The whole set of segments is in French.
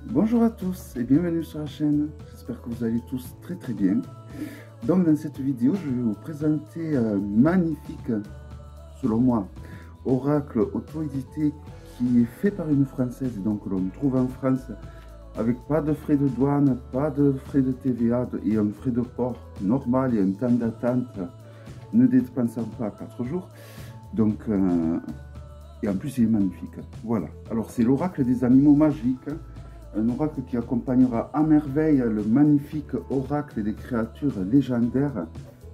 Bonjour à tous et bienvenue sur la chaîne, j'espère que vous allez tous très bien. Donc dans cette vidéo, je vais vous présenter un magnifique, selon moi, oracle auto-édité qui est fait par une française, donc l'on trouve en France avec pas de frais de douane, pas de frais de TVA et un frais de port normal et un temps d'attente ne dépensant pas 4 jours. Donc, et en plus il est magnifique. Voilà, alors c'est l'oracle des animaux magiques. Un oracle qui accompagnera à merveille le magnifique oracle des créatures légendaires,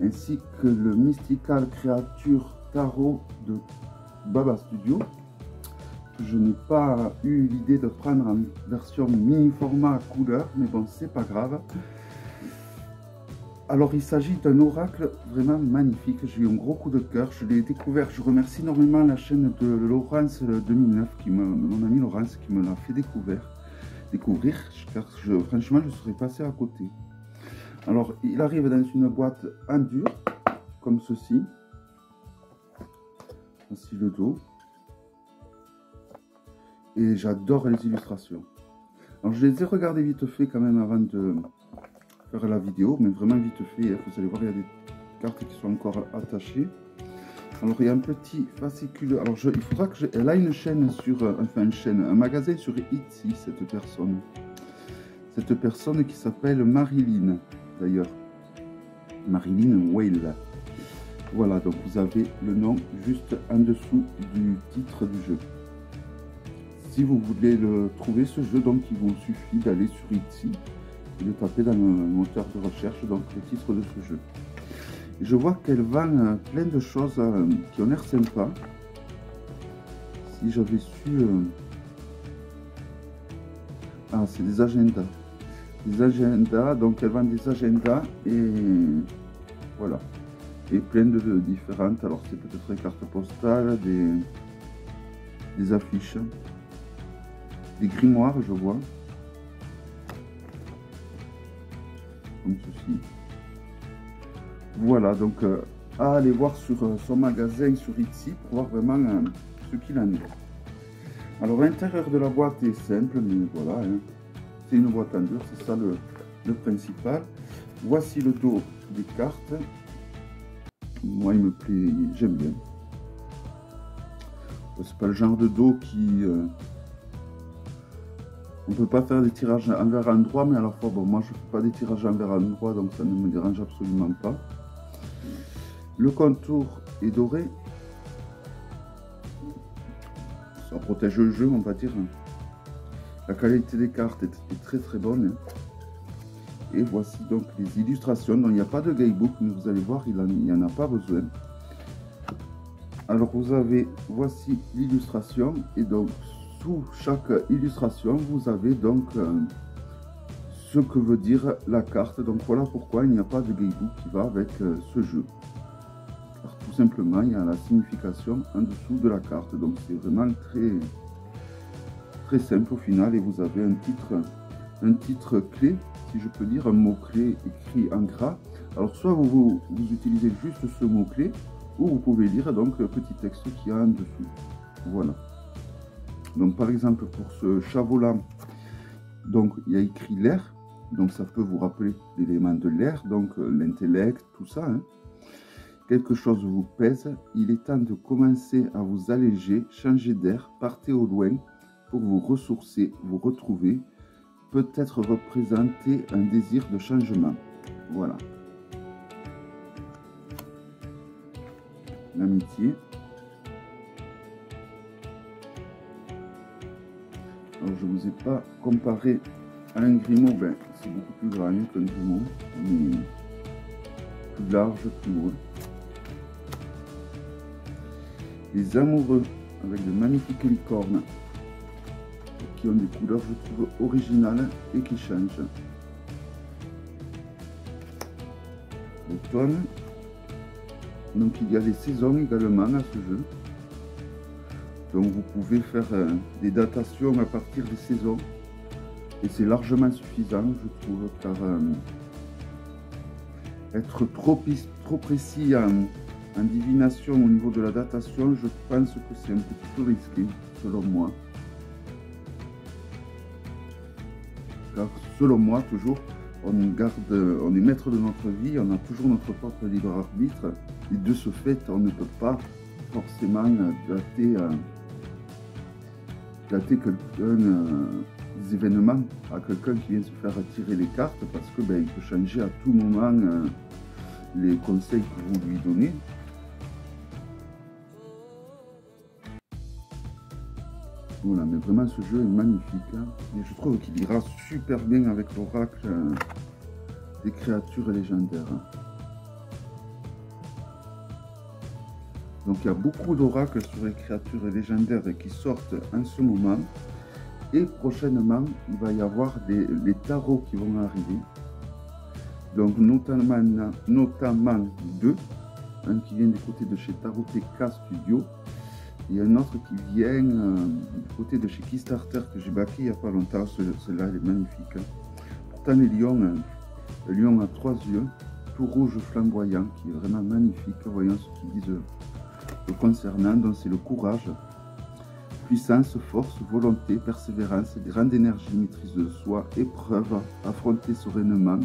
ainsi que le mystical créature tarot de Baba Studio, que je n'ai pas eu l'idée de prendre en version mini format couleur, mais bon, c'est pas grave. Alors il s'agit d'un oracle vraiment magnifique, j'ai eu un gros coup de cœur, je l'ai découvert, je remercie énormément la chaîne de Laurence 2009, mon ami Laurence qui me l'a fait découvrir, car franchement je serais passé à côté. Alors il arrive dans une boîte en dur, comme ceci. Voici le dos. Et j'adore les illustrations. Alors je les ai regardées vite fait quand même avant de faire la vidéo, mais vraiment vite fait, vous allez voir il y a des cartes qui sont encore attachées. Alors il y a un petit fascicule, alors il faudra que elle a une chaîne sur, un magasin sur Etsy, cette personne qui s'appelle Marilyn d'ailleurs, Marilyn Whale. Voilà, donc vous avez le nom juste en dessous du titre du jeu. Si vous voulez le trouver ce jeu, donc il vous suffit d'aller sur Etsy et de taper dans le moteur de recherche donc le titre de ce jeu. Je vois qu'elle vend plein de choses qui ont l'air sympa. Si j'avais su... Ah, c'est des agendas. Des agendas, donc elle vend des agendas et voilà. Et plein de différentes, alors c'est peut-être des cartes postales, des affiches, des grimoires, je vois. Comme ceci. Voilà, donc à aller voir sur son magasin sur Etsy pour voir vraiment ce qu'il en est. Alors l'intérieur de la boîte est simple, mais voilà, hein, c'est une boîte en dur, c'est ça le principal. Voici le dos des cartes. Moi il me plaît, j'aime bien. C'est pas le genre de dos qui... on ne peut pas faire des tirages envers endroit, mais à la fois, bon, moi je ne fais pas des tirages envers endroit, donc ça ne me dérange absolument pas. Le contour est doré. Ça protège le jeu, on va dire. La qualité des cartes est très bonne. Et voici donc les illustrations. Donc il n'y a pas de guidebook, mais vous allez voir, il n'y en a pas besoin. Alors vous avez, voici l'illustration, et donc sous chaque illustration, vous avez donc ce que veut dire la carte. Donc voilà pourquoi il n'y a pas de guidebook qui va avec ce jeu. Alors, tout simplement, il y a la signification en dessous de la carte. Donc c'est vraiment très simple au final. Et vous avez un titre clé, si je peux dire, un mot-clé écrit en gras. Alors soit vous utilisez juste ce mot-clé, ou vous pouvez lire donc le petit texte qu'il y a en dessous. Voilà. Donc par exemple pour ce chevau-là, donc il y a écrit l'air, donc ça peut vous rappeler l'élément de l'air, donc l'intellect, tout ça. Hein. Quelque chose vous pèse, il est temps de commencer à vous alléger, changer d'air, partez au loin pour vous ressourcer, vous retrouver, peut-être représenter un désir de changement. Voilà. L'amitié. Alors je vous ai pas comparé à un Grimaud, ben, c'est beaucoup plus grand qu'un Grimaud, mais plus large, plus haut. Les amoureux avec de magnifiques licornes qui ont des couleurs, je trouve, originales et qui changent. L'automne. Donc il y a les saisons également à ce jeu. Donc vous pouvez faire des datations à partir des saisons. Et c'est largement suffisant, je trouve, car être trop précis en divination au niveau de la datation, je pense que c'est un petit peu risqué, selon moi. car selon moi, toujours, on est maître de notre vie, on a toujours notre propre libre arbitre, et de ce fait, on ne peut pas forcément dater des événements à quelqu'un qui vient se faire tirer les cartes, parce que il peut changer à tout moment les conseils que vous lui donnez. Voilà, mais vraiment ce jeu est magnifique, hein. Et je trouve qu'il ira super bien avec l'oracle des créatures légendaires. Donc il y a beaucoup d'oracles sur les créatures légendaires qui sortent en ce moment. Et prochainement, il va y avoir les tarots qui vont arriver. Donc notamment deux. Un qui vient du côté de chez Taroteka Studio. Et un autre qui vient du côté de chez Kickstarter que j'ai backé il n'y a pas longtemps. Celui-là, il est magnifique, hein. Pourtant, le lion a 3 yeux, tout rouge flamboyant, qui est vraiment magnifique. Voyons ce qu'ils disent le concernant. Donc c'est le courage, puissance, force, volonté, persévérance, grande énergie, maîtrise de soi, épreuve, affronter sereinement.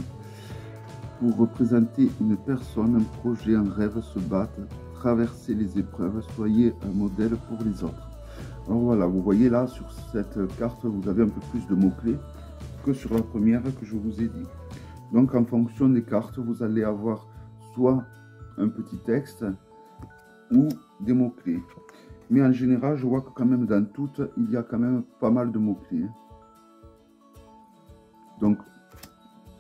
Pour représenter une personne, un projet, un rêve, se battre, traverser les épreuves, soyez un modèle pour les autres. Alors voilà, vous voyez là sur cette carte, vous avez un peu plus de mots-clés que sur la première que je vous ai dit. Donc en fonction des cartes, vous allez avoir soit un petit texte ou des mots-clés. Mais en général, je vois que quand même dans toutes, il y a quand même pas mal de mots-clés. Donc,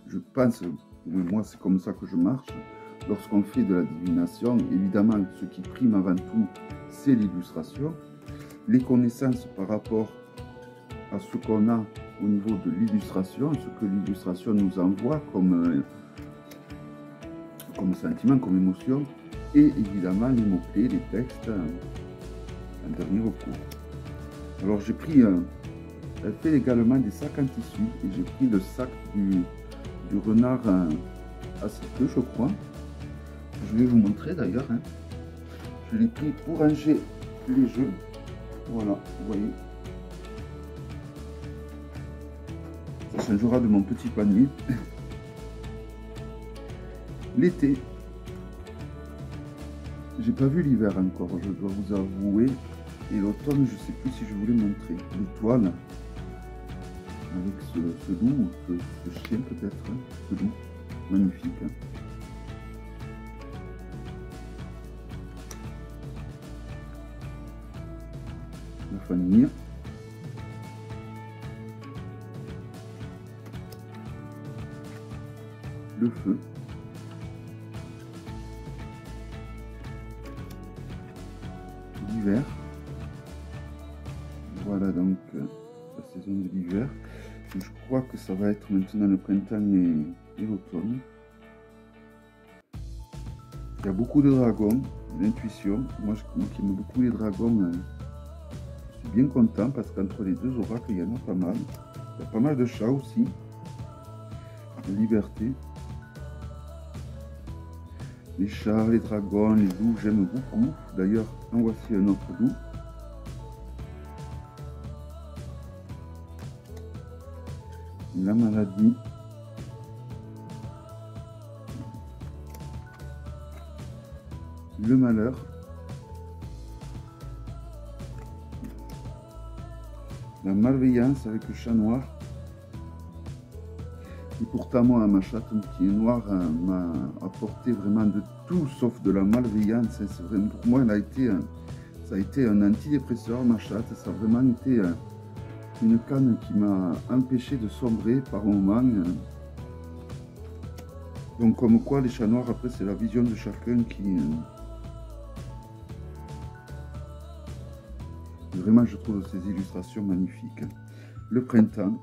je pense, moi c'est comme ça que je marche. Lorsqu'on fait de la divination, évidemment, ce qui prime avant tout, c'est l'illustration. Les connaissances par rapport à ce qu'on a au niveau de l'illustration, ce que l'illustration nous envoie comme sentiment, comme émotion. Et évidemment, les mots-clés, les textes, en dernier recours. Alors, j'ai pris, elle fait également des sacs en tissu. Et j'ai pris le sac du renard à cycle, je crois. Je vais vous montrer d'ailleurs, hein. Je l'ai pris pour ranger les jeux. Voilà, vous voyez. Ça changera de mon petit panier. L'été. J'ai pas vu l'hiver encore, je dois vous avouer. Et l'automne, je sais plus si je voulais montrer. L'étoile. Avec ce loup, ce chien peut-être. Hein, ce loup. Magnifique, hein. La famille, le feu, l'hiver. Voilà donc la saison de l'hiver. Je crois que ça va être maintenant le printemps et l'automne. Il y a beaucoup de dragons, l'intuition. Moi qui aime beaucoup les dragons, je suis bien content parce qu'entre les deux oracles, il y en a pas mal. Il y a pas mal de chats aussi. De liberté. Les chats, les dragons, les loups, j'aime beaucoup. D'ailleurs, en voici un autre loup. La maladie. Le malheur. La malveillance avec le chat noir. Et pourtant, moi, ma chatte qui est noire m'a apporté vraiment de tout sauf de la malveillance. C'est vraiment, pour moi, ça a été un antidépresseur, ma chatte. Ça a vraiment été une canne qui m'a empêché de sombrer par moments. Donc, comme quoi, les chats noirs, après, c'est la vision de chacun qui... Vraiment, je trouve ces illustrations magnifiques. Le printemps.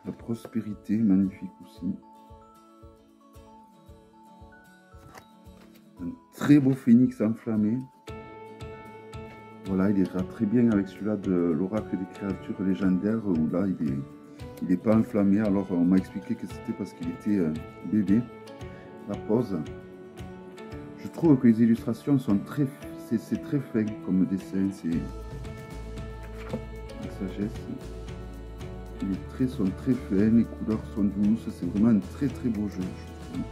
La prospérité, magnifique aussi. Un très beau phénix enflammé. Voilà, il ira très bien avec celui-là de l'oracle des créatures légendaires, où là, il n'est pas enflammé. Alors, on m'a expliqué que c'était parce qu'il était bébé. La pose. Je trouve que les illustrations sont très c'est très fin comme dessin, c'est la sagesse. Les traits sont très fins, les couleurs sont douces, c'est vraiment un très très beau jeu, je trouve.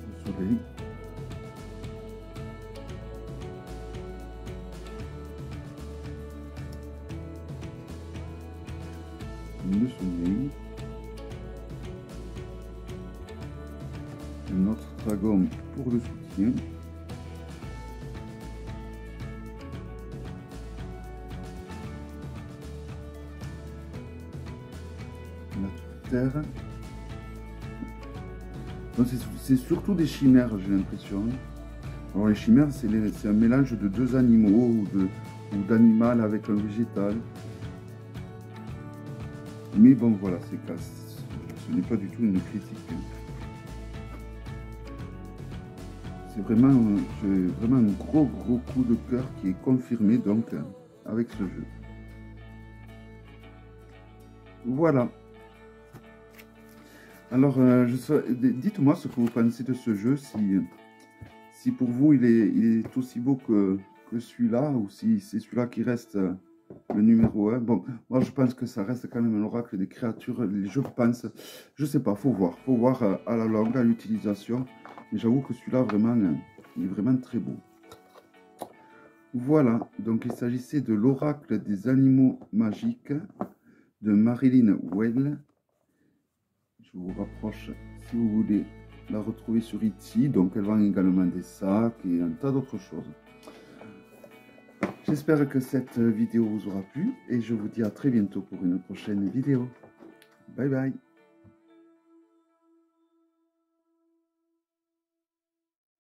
Le soleil. Le soleil. Notre dragon pour le soutien. La terre. C'est surtout des chimères, j'ai l'impression. Alors les chimères, c'est un mélange de deux animaux ou d'animal avec un végétal. Mais bon, voilà, ce n'est pas du tout une critique. C'est vraiment un gros coup de cœur qui est confirmé donc avec ce jeu. Voilà. Alors, dites-moi ce que vous pensez de ce jeu, si pour vous il est aussi beau que celui-là, ou si c'est celui-là qui reste le numéro 1. Bon, moi je pense que ça reste quand même l'oracle des créatures, je pense, je sais pas, faut voir à la longue, à l'utilisation. Mais j'avoue que celui-là vraiment, il est vraiment très beau. Voilà, donc il s'agissait de l'oracle des animaux magiques de Marilyn Well. Je vous rapproche si vous voulez la retrouver sur Etsy. Donc elle vend également des sacs et un tas d'autres choses. J'espère que cette vidéo vous aura plu et je vous dis à très bientôt pour une prochaine vidéo. Bye bye.